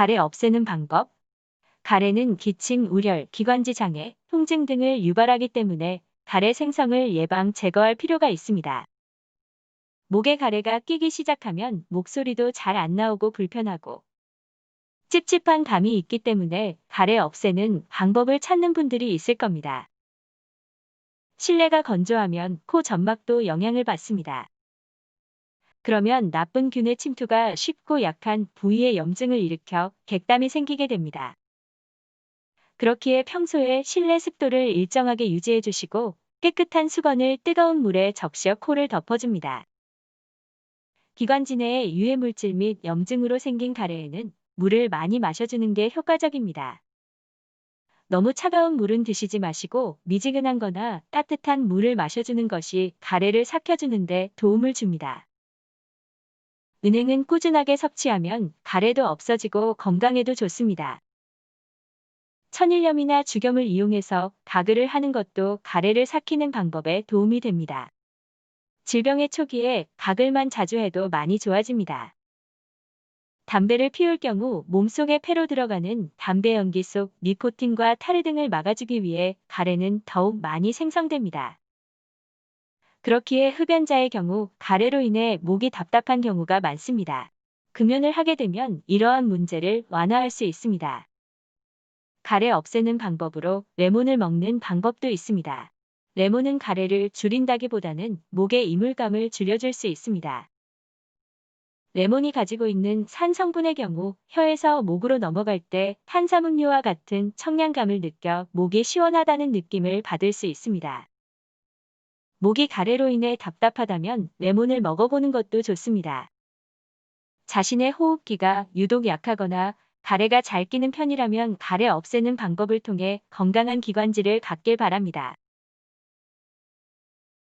가래 없애는 방법. 가래는 기침, 우열, 기관지 장애, 통증 등을 유발하기 때문에 가래 생성을 예방, 제거할 필요가 있습니다. 목에 가래가 끼기 시작하면 목소리도 잘 안 나오고 불편하고 찝찝한 감이 있기 때문에 가래 없애는 방법을 찾는 분들이 있을 겁니다. 실내가 건조하면 코 점막도 영향을 받습니다. 그러면 나쁜 균의 침투가 쉽고 약한 부위에 염증을 일으켜 객담이 생기게 됩니다. 그렇기에 평소에 실내 습도를 일정하게 유지해 주시고 깨끗한 수건을 뜨거운 물에 적셔 코를 덮어줍니다. 기관지 내의 유해물질 및 염증으로 생긴 가래에는 물을 많이 마셔주는 게 효과적입니다. 너무 차가운 물은 드시지 마시고 미지근한 거나 따뜻한 물을 마셔주는 것이 가래를 삭혀주는 데 도움을 줍니다. 은행은 꾸준하게 섭취하면 가래도 없어지고 건강에도 좋습니다. 천일염이나 죽염을 이용해서 가글을 하는 것도 가래를 삭히는 방법에 도움이 됩니다. 질병의 초기에 가글만 자주 해도 많이 좋아집니다. 담배를 피울 경우 몸속에 폐로 들어가는 담배 연기 속 니코틴과 타르 등을 막아주기 위해 가래는 더욱 많이 생성됩니다. 그렇기에 흡연자의 경우 가래로 인해 목이 답답한 경우가 많습니다. 금연을 하게 되면 이러한 문제를 완화할 수 있습니다. 가래 없애는 방법으로 레몬을 먹는 방법도 있습니다. 레몬은 가래를 줄인다기보다는 목의 이물감을 줄여줄 수 있습니다. 레몬이 가지고 있는 산 성분의 경우 혀에서 목으로 넘어갈 때 탄산음료와 같은 청량감을 느껴 목이 시원하다는 느낌을 받을 수 있습니다. 목이 가래로 인해 답답하다면 레몬을 먹어보는 것도 좋습니다. 자신의 호흡기가 유독 약하거나 가래가 잘 끼는 편이라면 가래 없애는 방법을 통해 건강한 기관지를 갖길 바랍니다.